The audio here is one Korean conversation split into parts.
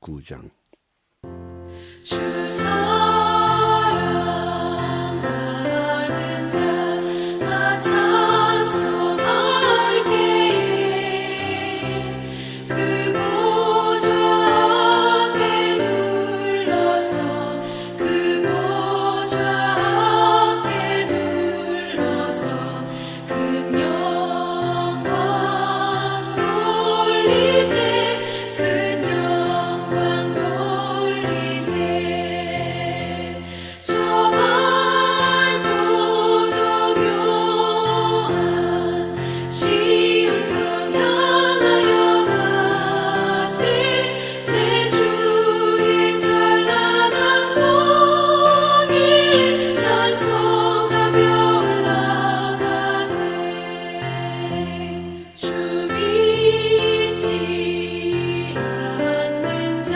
49장. 주 사랑하는 자 나 찬송할 때에 그 보좌 앞에 둘러서 그 보좌 앞에 둘러서 큰 영광 돌리세 큰 영광 돌리세 저 밝고도 묘한 시온 성 향하여 가세 내 주의 찬란한 성에 찬송하며 올라가세 주 믿지 않는 자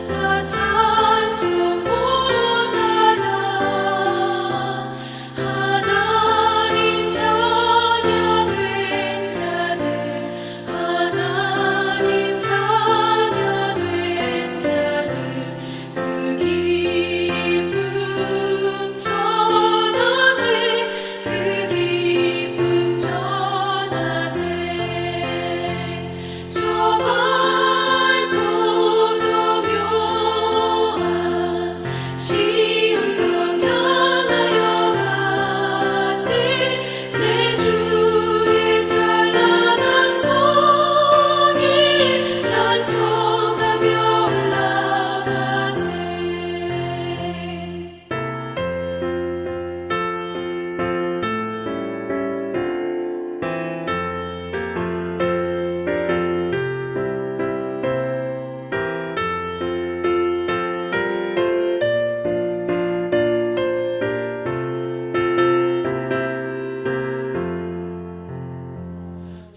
다 찬송 못하나 하나님 자녀 된 자들 하나님 자녀 된 자들 그 기쁨 전하세 그 기쁨 전하세 저 밝고도 묘한 시온 성 향하여 가세 내 주의 찬란한 성에 찬송하며 올라가세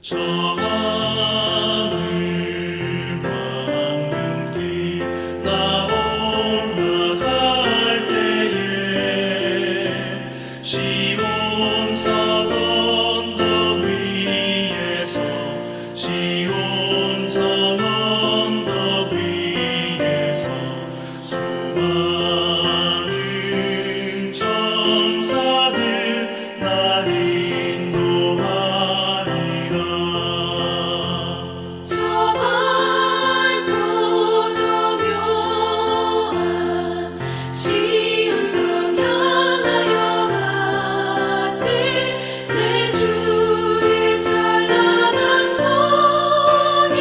저 하늘 밝은 길 나 올라갈 때에 시온산 언덕 위에서 시온산 언덕 위에서 수많은 천사들 날 인도하리라. 저 밝고도 묘한 시온 성 향하여 가세 내 주의 찬란한 성에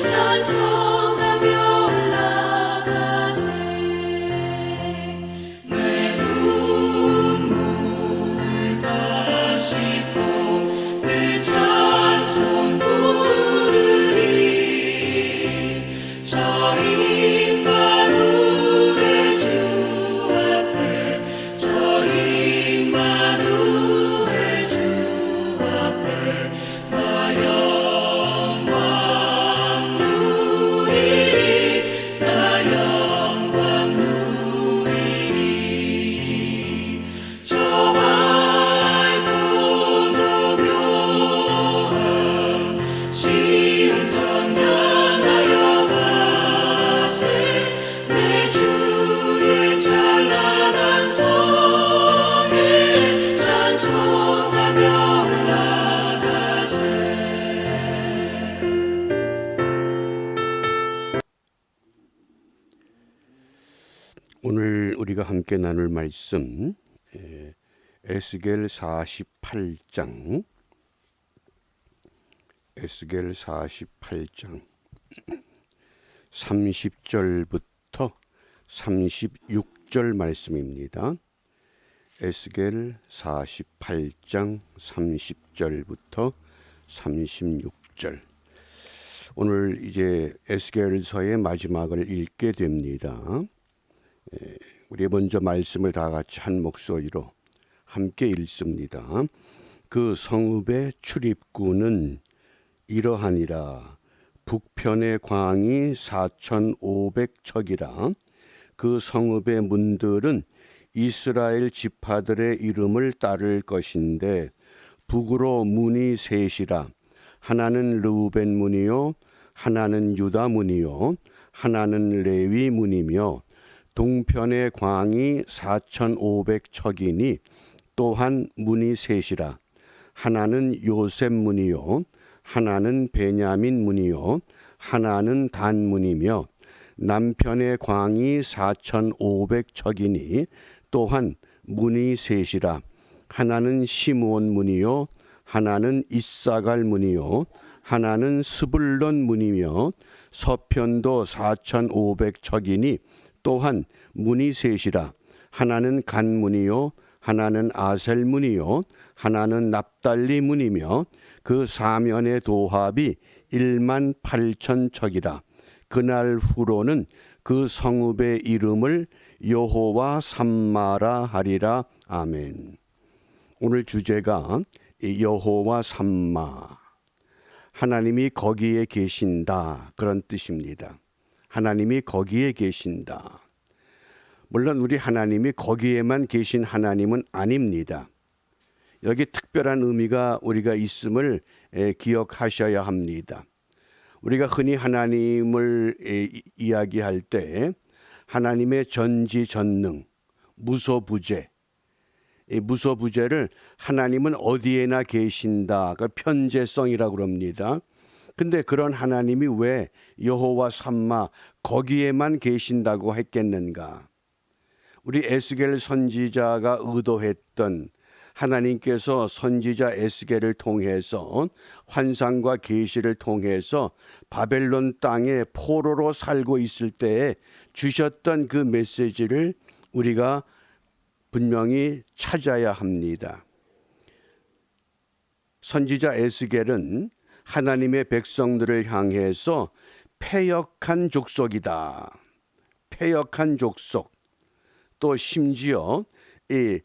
찬송하며 올라가세 내 눈물 다 씻고 내 찬송 부르리 저 임마누엘 주 앞에 저 임마누엘 주 앞에 나 영광 누리리 나 영광 누리리 저 밝고도 묘한 시온 성 향하여 가세 내 주의 찬란한 성에 찬송하며 올라가세 오늘 우리가 함께 나눌 말씀 에스겔 48장 30절부터 36절 말씀입니다. 에스겔 48장 30절부터 36절. 오늘 이제 에스겔서의 마지막을 읽게 됩니다. 우리 먼저 말씀을 다 같이 한 목소리로 함께 읽습니다. 그 성읍의 출입구는 이러하니라. 북편의 광이 4,500척이라. 그 성읍의 문들은 이스라엘 지파들의 이름을 따를 것인데 북으로 문이 셋이라. 하나는 르우벤 문이요 하나는 유다 문이요 하나는 레위 문이며 동편의 광이 4,500척이니 또한 문이 셋이라. 하나는 요셉 문이요 하나는 베냐민 문이요 하나는 단 문이며 남편의 광이 4,500척이니 또한 문이 셋이라. 하나는 시므온 문이요 하나는 이사갈 문이요 하나는 스불론 문이며 서편도 4,500척이니 또한 문이 셋이라. 하나는 간 문이요 하나는 아셀 문이요 하나는 납달리 문이며 그 사면의 도합이 18,000척이라. 그날 후로는 그 성읍의 이름을 여호와 삼마라 하리라. 아멘. 오늘 주제가 여호와 삼마, 하나님이 거기에 계신다, 그런 뜻입니다. 하나님이 거기에 계신다. 물론 우리 하나님이 거기에만 계신 하나님은 아닙니다. 여기 특별한 의미가 우리가 있음을 기억하셔야 합니다. 우리가 흔히 하나님을 이야기할 때 하나님의 전지전능, 무소부재, 이 무소부재를 하나님은 어디에나 계신다, 그 편재성이라고 그럽니다. 근데 그런 하나님이 왜 여호와 삼마 거기에만 계신다고 했겠는가? 우리 에스겔 선지자가 의도했던, 하나님께서 선지자 에스겔을 통해서 환상과 계시를 통해서 바벨론 땅에 포로로 살고 있을 때에 주셨던 그 메시지를 우리가 분명히 찾아야 합니다. 선지자 에스겔은 하나님의 백성들을 향해서 패역한 족속이다, 패역한 족속, 또 심지어 이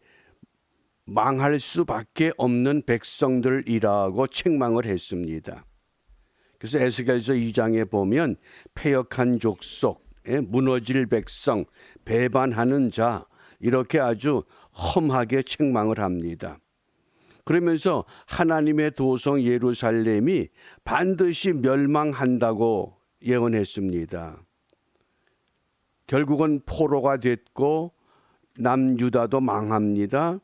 망할 수밖에 없는 백성들이라고 책망을 했습니다. 그래서 에스겔서 2장에 보면 패역한 족속, 무너질 백성, 배반하는 자, 이렇게 아주 험하게 책망을 합니다. 그러면서 하나님의 도성 예루살렘이 반드시 멸망한다고 예언했습니다. 결국은 포로가 됐고 남유다도 망합니다.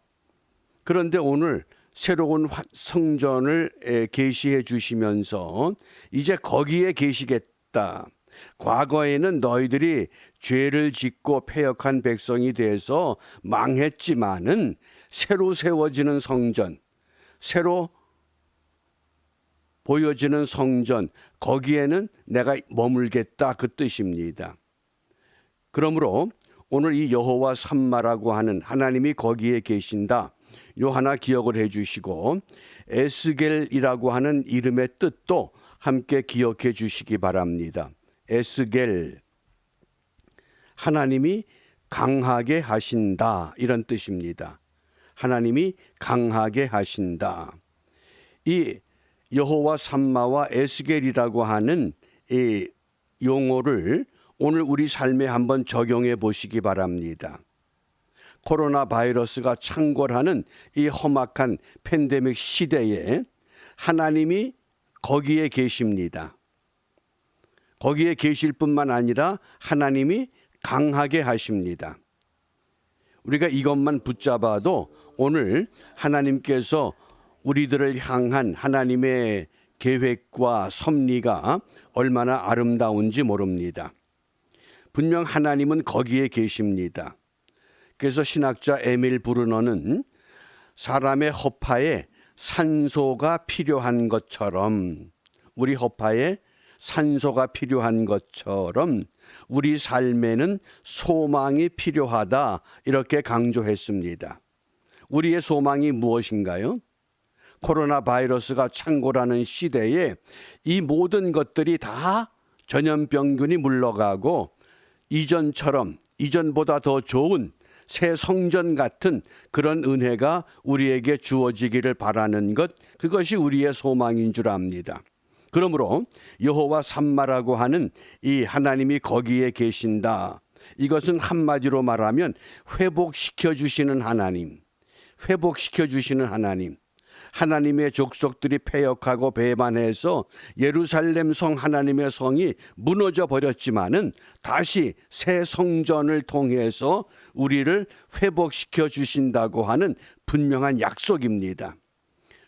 그런데 오늘 새로운 성전을 계시해 주시면서 이제 거기에 계시겠다. 과거에는 너희들이 죄를 짓고 패역한 백성이 돼서 망했지만은 새로 세워지는 성전, 새로 보여지는 성전, 거기에는 내가 머물겠다, 그 뜻입니다. 그러므로 오늘 이 여호와 삼마라고 하는 하나님이 거기에 계신다, 요 하나 기억을 해 주시고 에스겔이라고 하는 이름의 뜻도 함께 기억해 주시기 바랍니다. 에스겔, 하나님이 강하게 하신다, 이런 뜻입니다. 하나님이 강하게 하신다. 이 여호와 삼마와 에스겔이라고 하는 이 용어를 오늘 우리 삶에 한번 적용해 보시기 바랍니다. 코로나 바이러스가 창궐하는 이 험악한 팬데믹 시대에 하나님이 거기에 계십니다. 거기에 계실 뿐만 아니라 하나님이 강하게 하십니다. 우리가 이것만 붙잡아도 오늘 하나님께서 우리들을 향한 하나님의 계획과 섭리가 얼마나 아름다운지 모릅니다. 분명 하나님은 거기에 계십니다. 그래서 신학자 에밀 브루너는 사람의 허파에 산소가 필요한 것처럼, 우리 허파에 산소가 필요한 것처럼 우리 삶에는 소망이 필요하다, 이렇게 강조했습니다. 우리의 소망이 무엇인가요? 코로나 바이러스가 창궐하는 시대에 이 모든 것들이 다 전염병균이 물러가고 이전처럼, 이전보다 더 좋은 새 성전 같은 그런 은혜가 우리에게 주어지기를 바라는 것, 그것이 우리의 소망인 줄 압니다. 그러므로 여호와 삼마라고 하는 이 하나님이 거기에 계신다, 이것은 한마디로 말하면 회복시켜 주시는 하나님, 회복시켜 주시는 하나님, 하나님의 족속들이 패역하고 배반해서 예루살렘 성 하나님의 성이 무너져 버렸지만은 다시 새 성전을 통해서 우리를 회복시켜 주신다고 하는 분명한 약속입니다.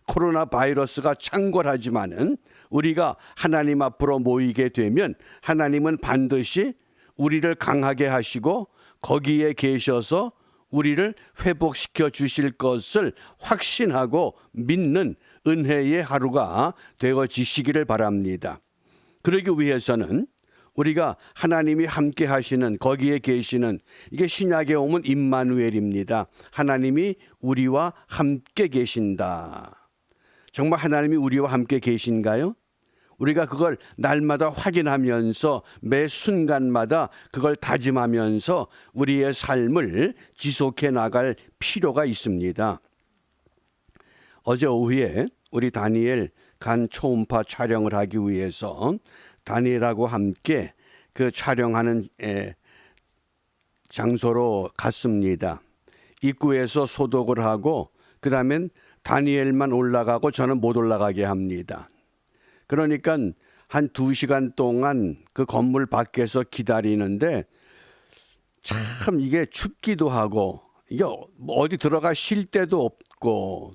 코로나 바이러스가 창궐하지만은 우리가 하나님 앞으로 모이게 되면 하나님은 반드시 우리를 강하게 하시고 거기에 계셔서 우리를 회복시켜 주실 것을 확신하고 믿는 은혜의 하루가 되어지시기를 바랍니다. 그러기 위해서는 우리가 하나님이 함께 하시는 거기에 계시는 이게 신약에 오면 임마누엘입니다. 하나님이 우리와 함께 계신다. 정말 하나님이 우리와 함께 계신가요? 우리가 그걸 날마다 확인하면서 매 순간마다 그걸 다짐하면서 우리의 삶을 지속해 나갈 필요가 있습니다. 어제 오후에 우리 다니엘 간 초음파 촬영을 하기 위해서 다니엘하고 함께 그 촬영하는 장소로 갔습니다. 입구에서 소독을 하고 그다음엔 다니엘만 올라가고 저는 못 올라가게 합니다. 그러니까 한 2시간 동안 그 건물 밖에서 기다리는데 참 이게 춥기도 하고 이게 어디 들어가 쉴 데도 없고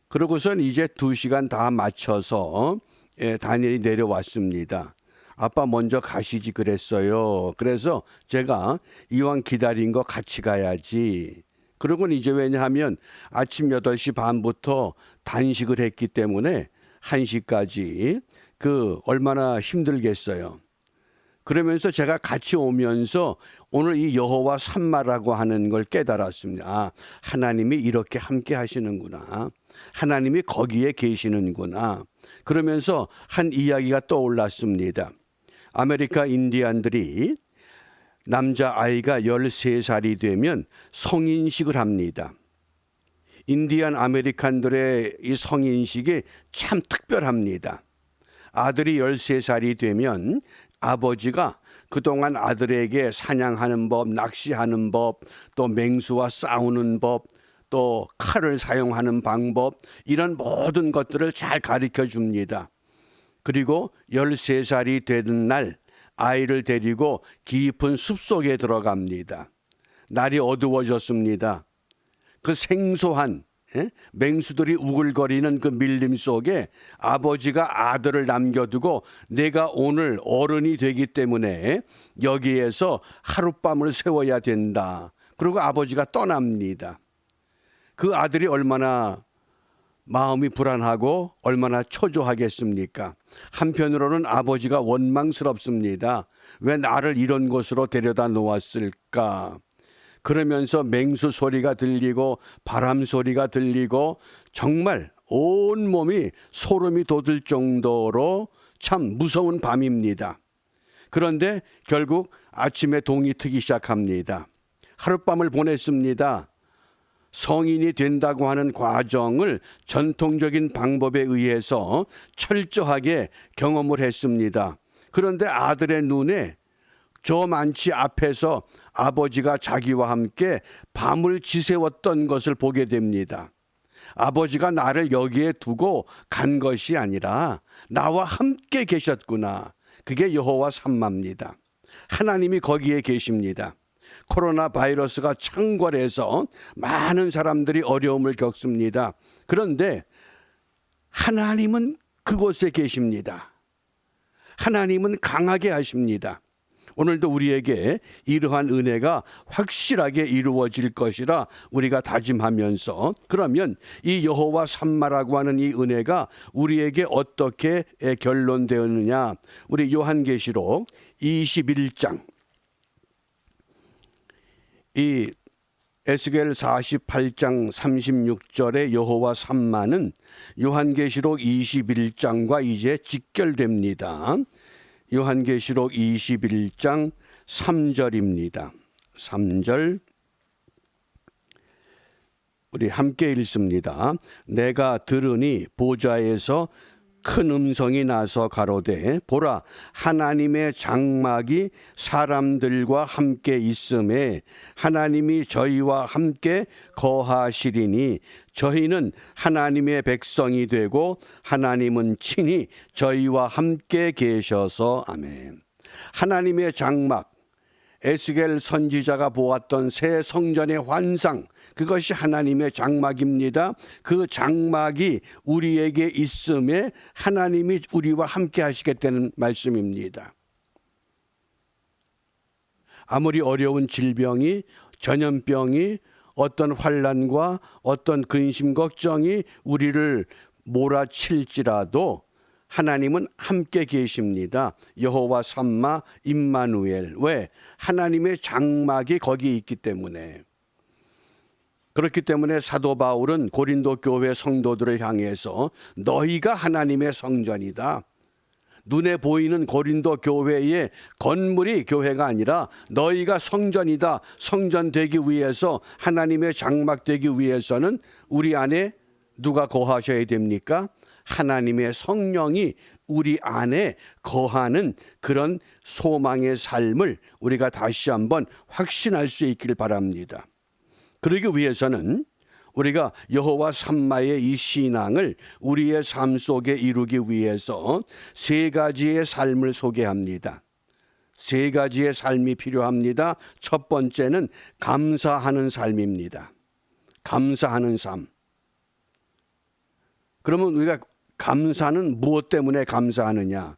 그러고선 이제 2시간 다 맞춰서 다니엘이 내려왔습니다. 아빠 먼저 가시지 그랬어요. 그래서 제가 이왕 기다린 거 같이 가야지. 그러고는 이제 왜냐하면 아침 8시 반부터 단식을 했기 때문에 1시까지 그 얼마나 힘들겠어요. 그러면서 제가 같이 오면서 오늘 이 여호와 삼마라고 하는 걸 깨달았습니다. 아, 하나님이 이렇게 함께 하시는구나. 하나님이 거기에 계시는구나. 그러면서 한 이야기가 떠올랐습니다. 아메리카 인디안들이 남자아이가 13살이 되면 성인식을 합니다. 인디안 아메리칸들의 이 성인식이 참 특별합니다. 아들이 13살이 되면 아버지가 그동안 아들에게 사냥하는 법, 낚시하는 법, 또 맹수와 싸우는 법, 또 칼을 사용하는 방법 이런 모든 것들을 잘 가르쳐 줍니다. 그리고 13살이 되는 날 아이를 데리고 깊은 숲속에 들어갑니다. 날이 어두워졌습니다. 그 생소한 맹수들이 우글거리는 그 밀림 속에 아버지가 아들을 남겨두고 내가 오늘 어른이 되기 때문에 여기에서 하룻밤을 세워야 된다. 그리고 아버지가 떠납니다. 그 아들이 얼마나 마음이 불안하고 얼마나 초조하겠습니까? 한편으로는 아버지가 원망스럽습니다. 왜 나를 이런 곳으로 데려다 놓았을까? 그러면서 맹수 소리가 들리고 바람 소리가 들리고 정말 온몸이 소름이 돋을 정도로 참 무서운 밤입니다. 그런데 결국 아침에 동이 트기 시작합니다. 하룻밤을 보냈습니다. 성인이 된다고 하는 과정을 전통적인 방법에 의해서 철저하게 경험을 했습니다. 그런데 아들의 눈에 저 많지 앞에서 아버지가 자기와 함께 밤을 지새웠던 것을 보게 됩니다. 아버지가 나를 여기에 두고 간 것이 아니라 나와 함께 계셨구나. 그게 여호와 삼마입니다. 하나님이 거기에 계십니다. 코로나 바이러스가 창궐해서 많은 사람들이 어려움을 겪습니다. 그런데 하나님은 그곳에 계십니다. 하나님은 강하게 하십니다. 오늘도 우리에게 이러한 은혜가 확실하게 이루어질 것이라 우리가 다짐하면서 그러면 이 여호와 삼마라고 하는 이 은혜가 우리에게 어떻게 결론되었느냐. 우리 요한계시록 21장 이 에스겔 48장 36절의 여호와 삼마는 요한계시록 21장과 이제 직결됩니다. 요한계시록 21장 3절입니다. 3절 우리 함께 읽습니다. 내가 들으니 보좌에서 큰 음성이 나서 가로되 보라 하나님의 장막이 사람들과 함께 있음에 하나님이 저희와 함께 거하시리니 저희는 하나님의 백성이 되고 하나님은 친히 저희와 함께 계셔서 아멘. 하나님의 장막, 에스겔 선지자가 보았던 새 성전의 환상, 그것이 하나님의 장막입니다. 그 장막이 우리에게 있음에 하나님이 우리와 함께 하시겠다는 말씀입니다. 아무리 어려운 질병이, 전염병이, 어떤 환난과 어떤 근심 걱정이 우리를 몰아칠지라도 하나님은 함께 계십니다. 여호와 삼마 임마누엘. 왜? 하나님의 장막이 거기 있기 때문에. 그렇기 때문에 사도 바울은 고린도 교회 성도들을 향해서 너희가 하나님의 성전이다. 눈에 보이는 고린도 교회의 건물이 교회가 아니라 너희가 성전이다. 성전 되기 위해서, 하나님의 장막 되기 위해서는 우리 안에 누가 거하셔야 됩니까? 하나님의 성령이 우리 안에 거하는 그런 소망의 삶을 우리가 다시 한번 확신할 수 있길 바랍니다. 그러기 위해서는 우리가 여호와 삼마의 이 신앙을 우리의 삶 속에 이루기 위해서 세 가지의 삶을 소개합니다. 세 가지의 삶이 필요합니다. 첫 번째는 감사하는 삶입니다. 감사하는 삶. 그러면 우리가 감사는 무엇 때문에 감사하느냐?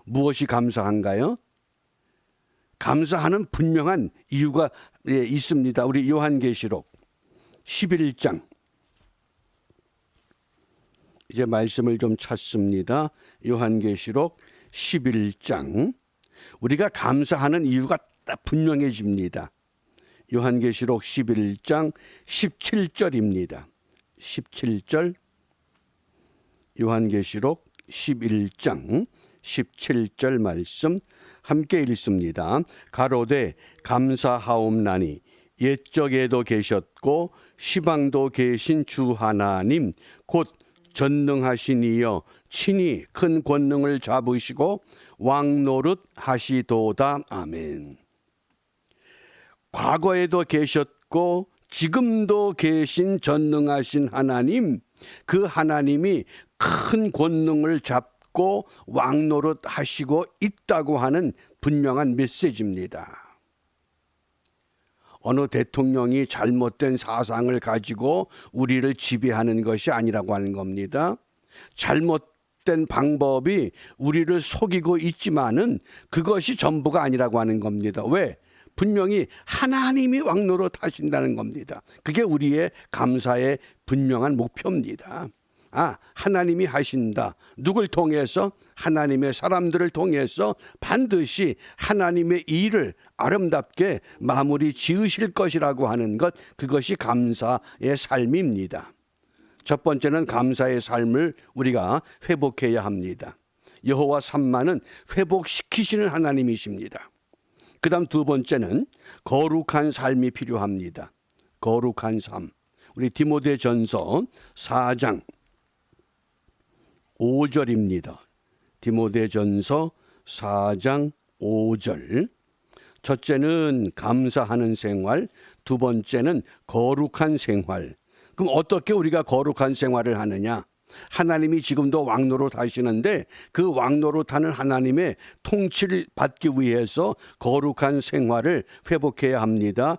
무엇이 감사한가요? 감사하는 분명한 이유가 있습니다. 우리 요한계시록 11장. 이제 말씀을 좀 찾습니다. 요한계시록 11장. 우리가 감사하는 이유가 딱 분명해집니다. 요한계시록 11장 17절입니다. 17절. 요한계시록 11장 17절 말씀 함께 읽습니다. 가로되 감사하옵나니 옛적에도 계셨고 시방도 계신 주 하나님 곧 전능하신 이여 친히 큰 권능을 잡으시고 왕노릇 하시도다. 아멘. 과거에도 계셨고 지금도 계신 전능하신 하나님, 그 하나님이 큰 권능을 잡고 왕노릇 하시고 있다고 하는 분명한 메시지입니다. 어느 대통령이 잘못된 사상을 가지고 우리를 지배하는 것이 아니라고 하는 겁니다. 잘못된 방법이 우리를 속이고 있지만은 그것이 전부가 아니라고 하는 겁니다. 왜? 분명히 하나님이 왕노릇 하신다는 겁니다. 그게 우리의 감사의 분명한 목표입니다. 하나님이 하신다. 누굴 통해서? 하나님의 사람들을 통해서 반드시 하나님의 일을 아름답게 마무리 지으실 것이라고 하는 것, 그것이 감사의 삶입니다. 첫 번째는 감사의 삶을 우리가 회복해야 합니다. 여호와 삼마는 회복시키시는 하나님이십니다. 그 다음 두 번째는 거룩한 삶이 필요합니다. 거룩한 삶. 우리 디모데전서 4장 5절입니다. 디모데전서 4장 5절. 첫째는 감사하는 생활, 두 번째는 거룩한 생활. 그럼 어떻게 우리가 거룩한 생활을 하느냐? 하나님이 지금도 왕노릇 하시는데 그 왕노릇 하는 하나님의 통치를 받기 위해서 거룩한 생활을 회복해야 합니다.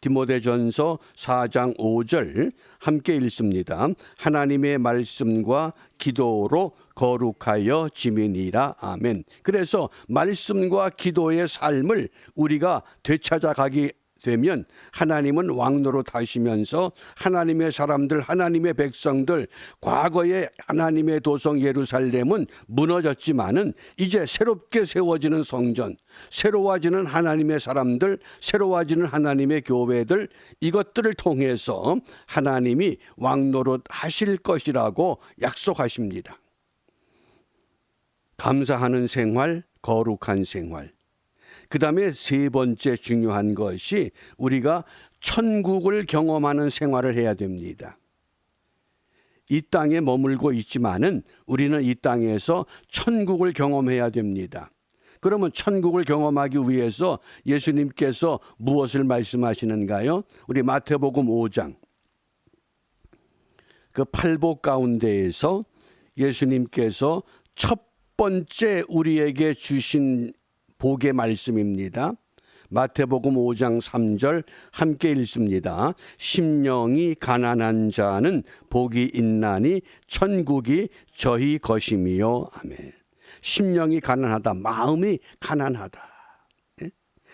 디모데전서 4장 5절 함께 읽습니다. 하나님의 말씀과 기도로 거룩하여 지미니라. 아멘. 그래서 말씀과 기도의 삶을 우리가 되찾아가기 되면 하나님은 왕노릇 하시면서 하나님의 사람들, 하나님의 백성들, 과거에 하나님의 도성 예루살렘은 무너졌지만은 이제 새롭게 세워지는 성전, 새로워지는 하나님의 사람들, 새로워지는 하나님의 교회들, 이것들을 통해서 하나님이 왕노릇 하실 것이라고 약속하십니다. 감사하는 생활, 거룩한 생활. 그 다음에 세 번째 중요한 것이 우리가 천국을 경험하는 생활을 해야 됩니다. 이 땅에 머물고 있지만은 우리는 이 땅에서 천국을 경험해야 됩니다. 그러면 천국을 경험하기 위해서 예수님께서 무엇을 말씀하시는가요? 우리 마태복음 5장 그 팔복 가운데에서 예수님께서 첫 번째 우리에게 주신 복의 말씀입니다. 마태복음 5장 3절 함께 읽습니다. 심령이 가난한 자는 복이 있나니 천국이 저희 것임이요. 아멘. 심령이 가난하다. 마음이 가난하다. 예?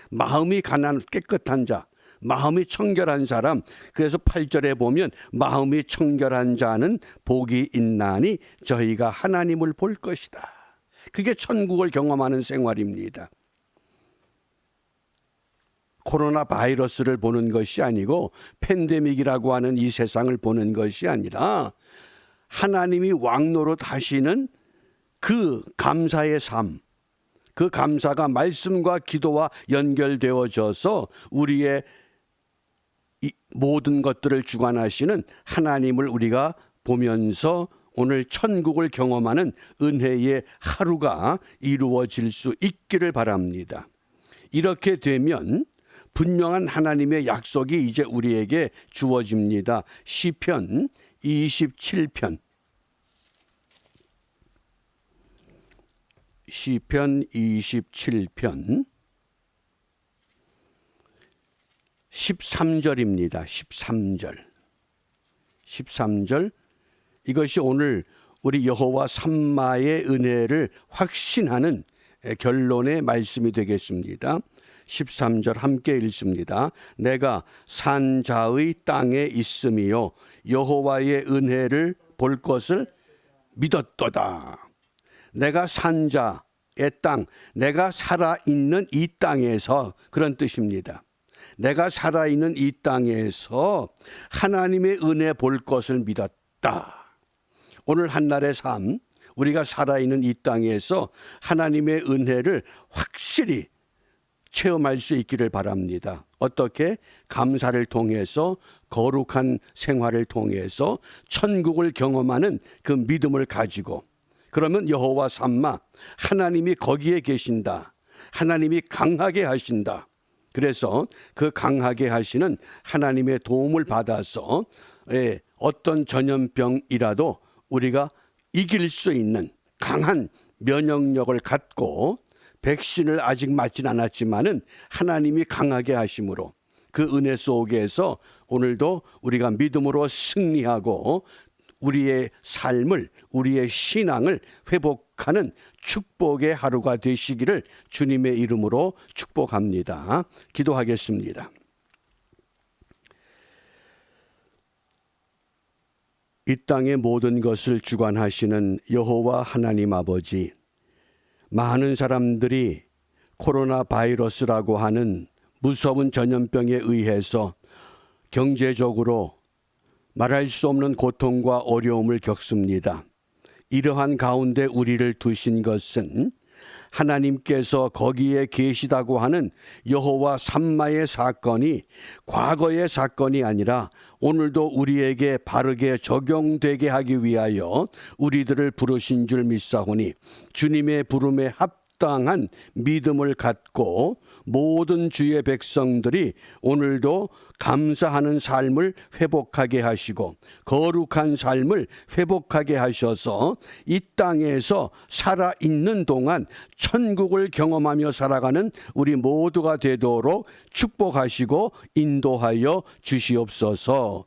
마음이 깨끗한 자. 마음이 청결한 사람. 그래서 8절에 보면 마음이 청결한 자는 복이 있나니 저희가 하나님을 볼 것이다. 그게 천국을 경험하는 생활입니다. 코로나 바이러스를 보는 것이 아니고 팬데믹이라고 하는 이 세상을 보는 것이 아니라 하나님이 왕노릇 하시는 그 감사의 삶, 그 감사가 말씀과 기도와 연결되어져서 우리의 이 모든 것들을 주관하시는 하나님을 우리가 보면서 오늘 천국을 경험하는 은혜의 하루가 이루어질 수 있기를 바랍니다. 이렇게 되면 분명한 하나님의 약속이 이제 우리에게 주어집니다. 시편 27편 시편 27편 13절입니다. 13절 이것이 오늘 우리 여호와 삼마의 은혜를 확신하는 결론의 말씀이 되겠습니다. 13절 함께 읽습니다. 내가 산자의 땅에 있음이요 여호와의 은혜를 볼 것을 믿었도다. 내가 산자의 땅, 내가 살아있는 이 땅에서 그런 뜻입니다. 내가 살아있는 이 땅에서 하나님의 은혜 볼 것을 믿었다. 오늘 한날의 삶, 우리가 살아있는 이 땅에서 하나님의 은혜를 확실히 체험할 수 있기를 바랍니다. 어떻게? 감사를 통해서 거룩한 생활을 통해서 천국을 경험하는 그 믿음을 가지고 그러면 여호와 삼마 하나님이 거기에 계신다. 하나님이 강하게 하신다. 그래서 그 강하게 하시는 하나님의 도움을 받아서 어떤 전염병이라도 우리가 이길 수 있는 강한 면역력을 갖고 백신을 아직 맞진 않았지만은 하나님이 강하게 하심으로 그 은혜 속에서 오늘도 우리가 믿음으로 승리하고 우리의 삶을, 우리의 신앙을 회복하는 축복의 하루가 되시기를 주님의 이름으로 축복합니다. 기도하겠습니다. 이 땅의 모든 것을 주관하시는 여호와 하나님 아버지, 많은 사람들이 코로나 바이러스라고 하는 무서운 전염병에 의해서 경제적으로 말할 수 없는 고통과 어려움을 겪습니다. 이러한 가운데 우리를 두신 것은 하나님께서 거기에 계시다고 하는 여호와 삼마의 사건이 과거의 사건이 아니라 오늘도 우리에게 바르게 적용되게 하기 위하여 우리들을 부르신 줄 믿사오니 주님의 부름에 합당한 믿음을 갖고 모든 주의 백성들이 오늘도 감사하는 삶을 회복하게 하시고 거룩한 삶을 회복하게 하셔서 이 땅에서 살아있는 동안 천국을 경험하며 살아가는 우리 모두가 되도록 축복하시고 인도하여 주시옵소서.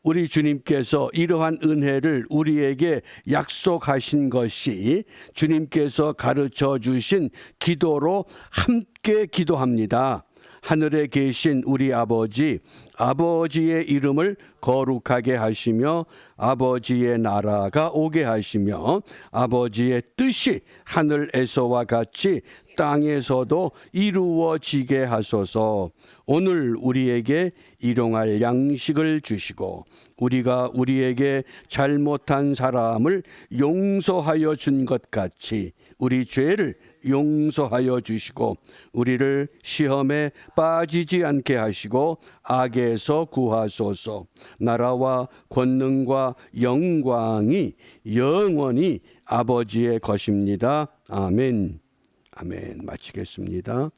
우리 주님께서 이러한 은혜를 우리에게 약속하신 것이 주님께서 가르쳐 주신 기도로 함께 기도합니다. 하늘에 계신 우리 아버지, 아버지의 이름을 거룩하게 하시며 아버지의 나라가 오게 하시며 아버지의 뜻이 하늘에서와 같이 땅에서도 이루어지게 하소서. 오늘 우리에게 일용할 양식을 주시고 우리가 우리에게 잘못한 사람을 용서하여 준 것 같이 우리 죄를 용서하여 주시고 우리를 시험에 빠지지 않게 하시고 악에서 구하소서. 나라와 권능과 영광이 영원히 아버지의 것입니다. 아멘. 아멘. 마치겠습니다.